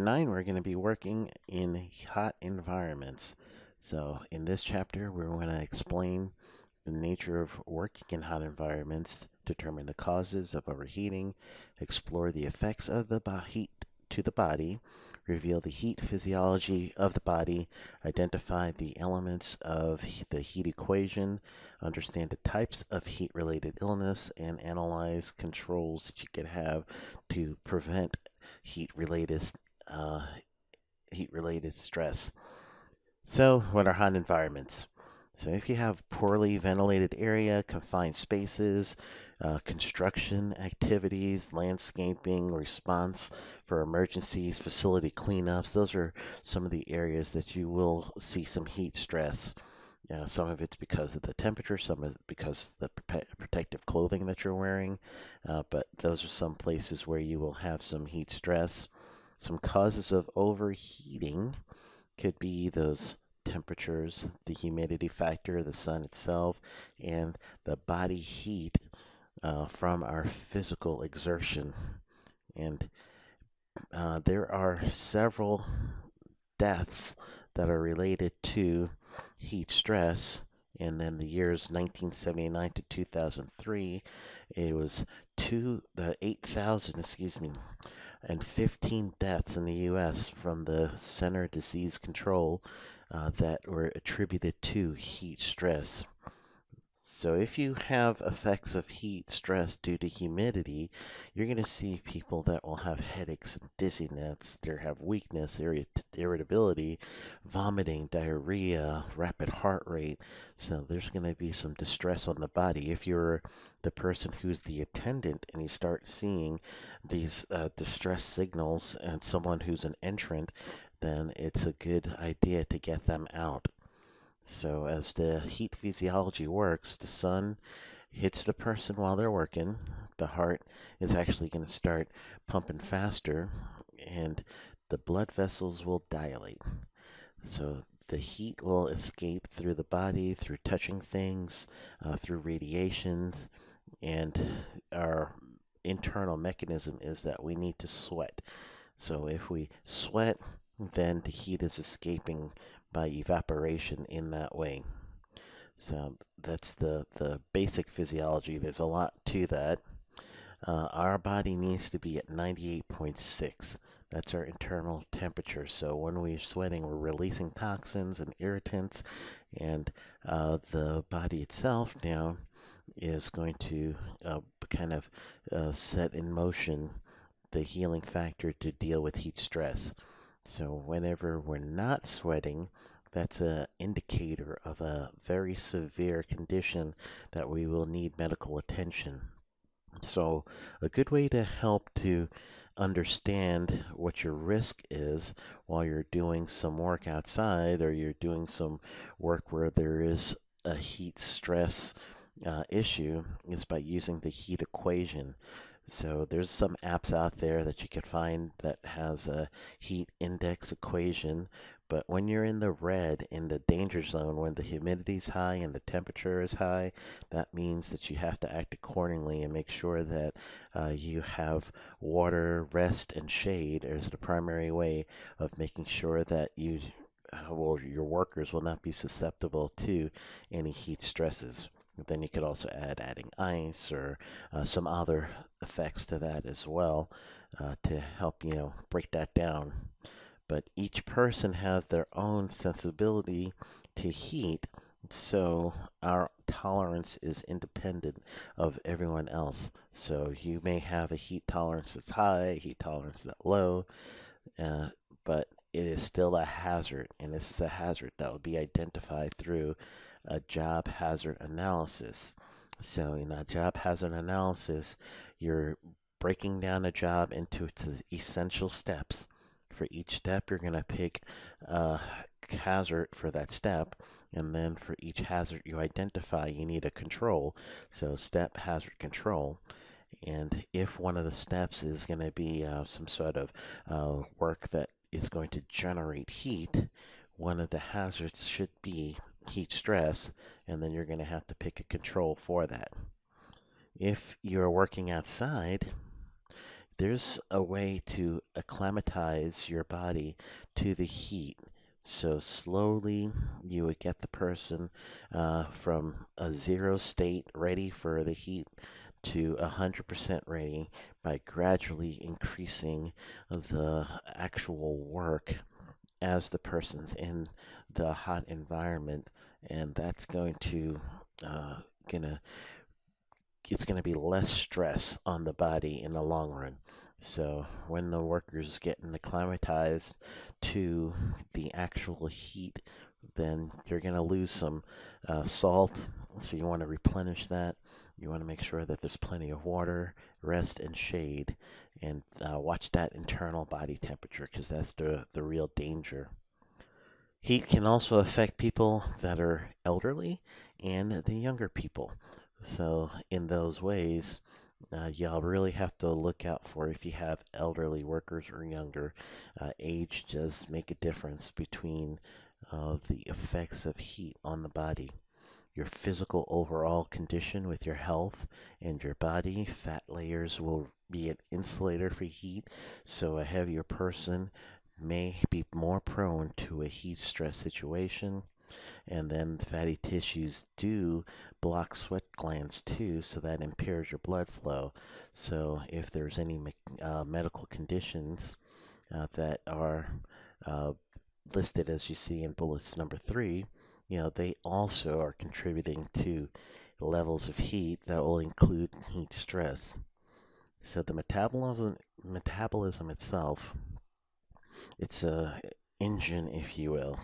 9, we're going to be working in hot environments. So in this chapter, we're going to explain the nature of working in hot environments, determine the causes of overheating, explore the effects of the heat to the body, reveal the heat physiology of the body, identify the elements of the heat equation, understand the types of heat-related illness, and analyze controls that you could have to prevent heat-related uh, heat-related stress. So, what are hot environments? So, if you have poorly ventilated area, confined spaces, construction activities, landscaping, response for emergencies, facility cleanups, those are some of the areas that you will see some heat stress. Some of it's because of the temperature, some of it's because of the protective clothing that you're wearing, but those are some places where you will have some heat stress. Some causes of overheating could be those temperatures, the humidity factor, the sun itself, and the body heat from our physical exertion. And there are several deaths that are related to heat stress. And then the years 1979 to 2003, it was 8,000, and 15 deaths in the U.S. from the Center Disease Control that were attributed to heat stress. So if you have effects of heat stress due to humidity, you're going to see people that will have headaches and dizziness, they have weakness, irritability, vomiting, diarrhea, rapid heart rate. So there's going to be some distress on the body. If you're the person who's the attendant and you start seeing these distress signals and someone who's an entrant, then it's a good idea to get them out. So as the heat physiology works, the sun hits the person while they're working. The heart is actually going to start pumping faster, and the blood vessels will dilate. So the heat will escape through the body, through touching things, through radiations, and our internal mechanism is that we need to sweat. So if we sweat, then the heat is escaping by evaporation in that way. So that's the basic physiology. There's a lot to that. Our body needs to be at 98.6. That's our internal temperature. So when we're sweating, we're releasing toxins and irritants, and the body itself now is going to kind of set in motion the healing factor to deal with heat stress. So whenever we're not sweating, that's an indicator of a very severe condition that we will need medical attention. So a good way to help to understand what your risk is while you're doing some work outside or you're doing some work where there is a heat stress issue is by using the heat equation. So there's some apps out there that you can find that has a heat index equation, but when you're in the red, in the danger zone, when the humidity is high and the temperature is high, that means that you have to act accordingly and make sure that you have water, rest, and shade as the primary way of making sure that your workers will not be susceptible to any heat stresses. Then you could also adding ice or some other effects to that as well to help break that down. But each person has their own sensibility to heat, so our tolerance is independent of everyone else. So you may have a heat tolerance that's high, a heat tolerance that's low, but it is still a hazard, and this is a hazard that will be identified through a job hazard analysis. So in a job hazard analysis, you're breaking down a job into its essential steps. For each step, you're going to pick a hazard for that step, and then for each hazard you identify, you need a control. So step, hazard, control. And if one of the steps is going to be some sort of work that is going to generate heat, one of the hazards should be heat stress, and then you're going to have to pick a control for that. If you're working outside, there's a way to acclimatize your body to the heat. So slowly you would get the person from a zero state ready for the heat to 100% ready by gradually increasing the actual work as the person's in the hot environment, and that's going to uh, gonna it's going to be less stress on the body in the long run. So when the workers get acclimatized to the actual heat, then you're going to lose some salt. So you want to replenish that. You want to make sure that there's plenty of water, rest, and shade, and watch that internal body temperature because that's the real danger. Heat can also affect people that are elderly and the younger people. So, in those ways, y'all really have to look out for if you have elderly workers or younger. Age does make a difference between the effects of heat on the body. Your physical overall condition with your health and your body, fat layers will be an insulator for heat, so a heavier person may be more prone to a heat stress situation. And then fatty tissues do block sweat glands too, so that impairs your blood flow. So if there's any medical conditions that are uh, listed as you see in bullets number 3, they also are contributing to levels of heat that will include heat stress. So the metabolism itself, it's a engine, if you will.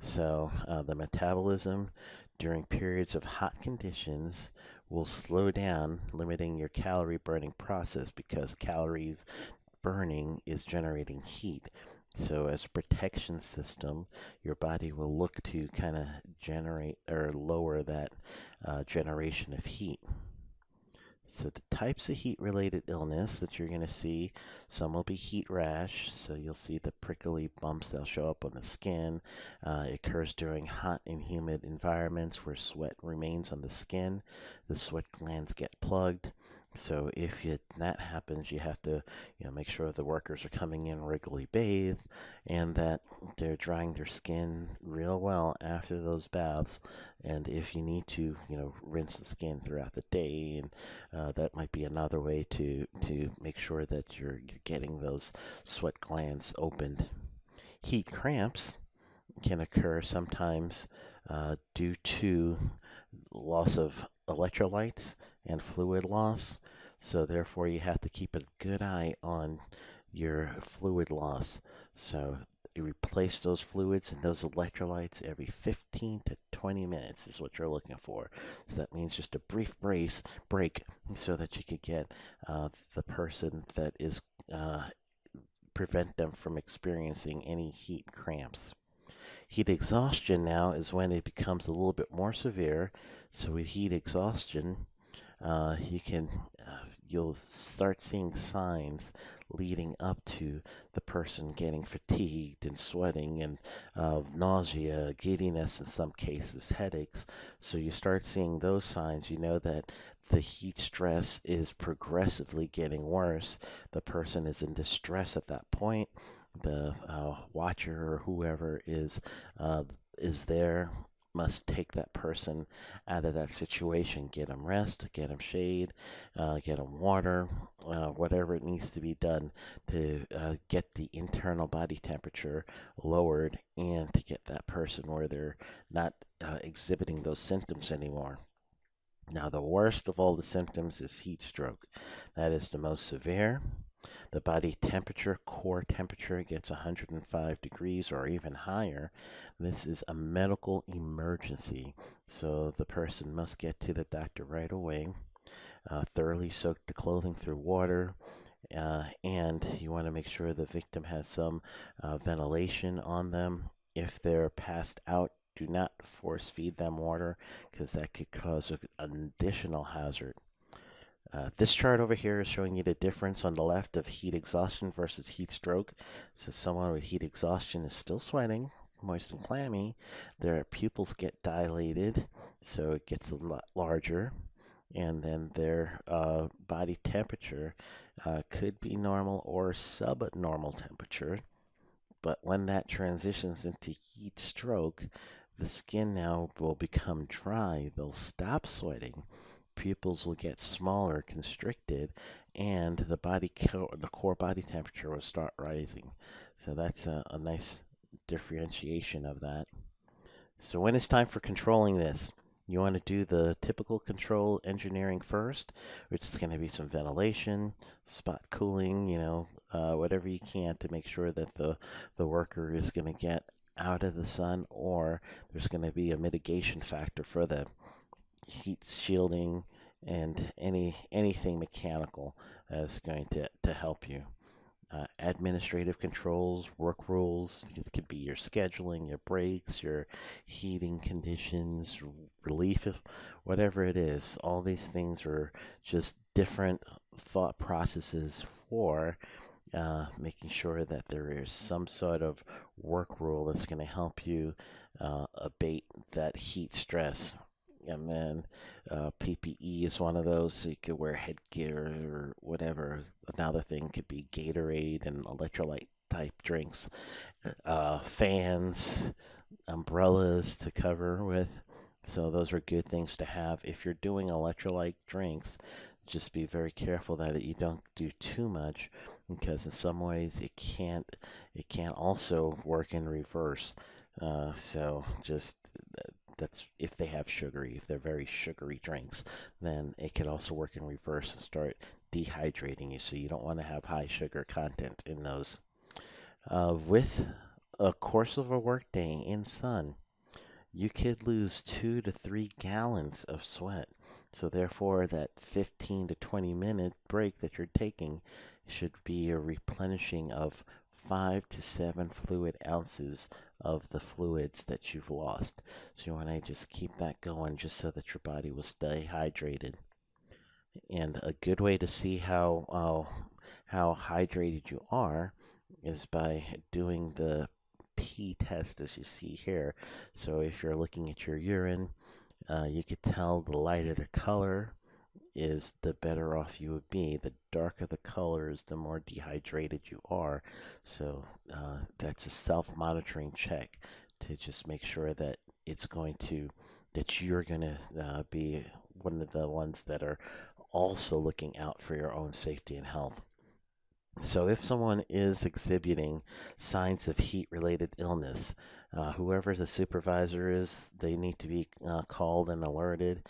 So the metabolism during periods of hot conditions will slow down, limiting your calorie burning process because calories burning is generating heat. So as a protection system, your body will look to kind of generate or lower that generation of heat. So the types of heat-related illness that you're going to see, some will be heat rash. So you'll see the prickly bumps that'll show up on the skin. It occurs during hot and humid environments where sweat remains on the skin. The sweat glands get plugged. So if that happens, you have to make sure the workers are coming in regularly bathed and that they're drying their skin real well after those baths. And if you need to, rinse the skin throughout the day, and that might be another way to make sure that you're getting those sweat glands opened. Heat cramps can occur sometimes due to loss of electrolytes and fluid loss. So therefore, you have to keep a good eye on your fluid loss. So you replace those fluids and those electrolytes every 15 to 20 minutes is what you're looking for. So that means just a brief break so that you could get the person that is prevent them from experiencing any heat cramps. Heat exhaustion now is when it becomes a little bit more severe. So with heat exhaustion, you can you'll start seeing signs leading up to the person getting fatigued and sweating and nausea, giddiness in some cases, headaches. So you start seeing those signs, you know that the heat stress is progressively getting worse. The person is in distress at that point. The watcher or whoever is there must take that person out of that situation. Get them rest, get them shade, get them water, whatever it needs to be done to get the internal body temperature lowered and to get that person where they're not exhibiting those symptoms anymore. Now, the worst of all the symptoms is heat stroke. That is the most severe. The body temperature, core temperature, gets 105 degrees or even higher. This is a medical emergency, so the person must get to the doctor right away. Thoroughly soak the clothing through water, and you want to make sure the victim has some ventilation on them. If they're passed out, do not force feed them water because that could cause an additional hazard. This chart over here is showing you the difference on the left of heat exhaustion versus heat stroke. So someone with heat exhaustion is still sweating, moist and clammy. Their pupils get dilated, so it gets a lot larger. and then their body temperature could be normal or subnormal temperature. But when that transitions into heat stroke, the skin now will become dry. They'll stop sweating. Pupils will get smaller, constricted, and the core body temperature will start rising. So that's a nice differentiation of that. So when it's time for controlling this, you want to do the typical control engineering first, which is going to be some ventilation, spot cooling, whatever you can to make sure that the worker is going to get out of the sun, or there's going to be a mitigation factor for the heat shielding and anything mechanical is going to help you. Administrative controls, work rules. It could be your scheduling, your breaks, your heating conditions, relief, whatever it is. All these things are just different thought processes for making sure that there is some sort of work rule that's going to help you abate that heat stress. And then PPE is one of those, so you could wear headgear or whatever. Another thing could be Gatorade and electrolyte type drinks, fans, umbrellas to cover with. So those are good things to have. If you're doing electrolyte drinks, just be very careful that you don't do too much, because in some ways it can't also work in reverse. So just that's if they're very sugary drinks, then it could also work in reverse and start dehydrating you. So you don't want to have high sugar content in those. With a course of a workday in sun, you could lose 2 to 3 gallons of sweat. So therefore, that 15 to 20-minute break that you're taking should be a replenishing of 5 to 7 fluid ounces of the fluids that you've lost. So you want to just keep that going just so that your body will stay hydrated. And a good way to see how hydrated you are is by doing the P test, as you see here. So if you're looking at your urine, you could tell the lighter the color is, the better off you would be. The darker the color is, the more dehydrated you are. So that's a self-monitoring check to just make sure that you're going to be one of the ones that are also looking out for your own safety and health. So if someone is exhibiting signs of heat-related illness, whoever the supervisor is, they need to be called and alerted.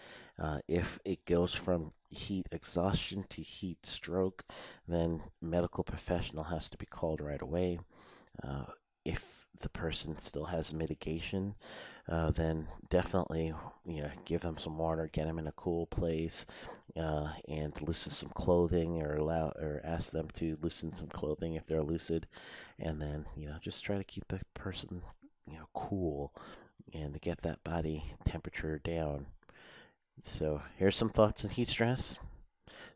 If it goes from heat exhaustion to heat stroke, then medical professional has to be called right away. If the person still has mitigation, then definitely give them some water, get them in a cool place, and loosen some clothing, or ask them to loosen some clothing if they're lucid, and then just try to keep the person cool and to get that body temperature down. So here's some thoughts on heat stress.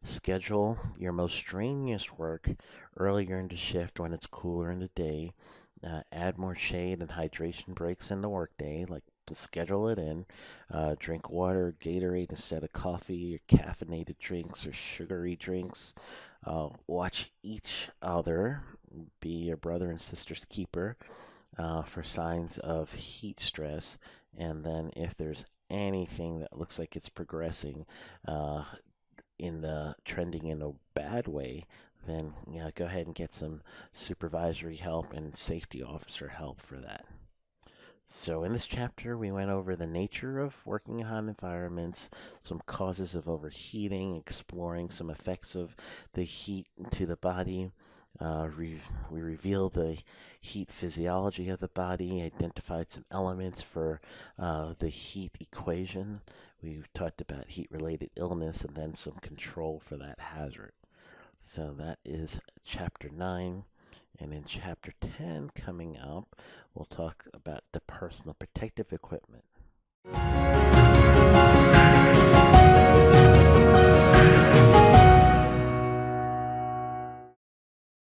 Schedule your most strenuous work earlier in the shift when it's cooler in the day. Add more shade and hydration breaks in the workday, like schedule it in. Drink water, Gatorade instead of coffee, or caffeinated drinks or sugary drinks. Watch each other. Be your brother and sister's keeper for signs of heat stress. And then if there's anything that looks like it's progressing, trending in a bad way, then go ahead and get some supervisory help and safety officer help for that. So in this chapter, we went over the nature of working in hot environments, some causes of overheating, exploring some effects of the heat to the body. We revealed the heat physiology of the body, identified some elements for the heat equation. We talked about heat-related illness and then some control for that hazard. So that is chapter 9. And in chapter 10 coming up, we'll talk about the personal protective equipment.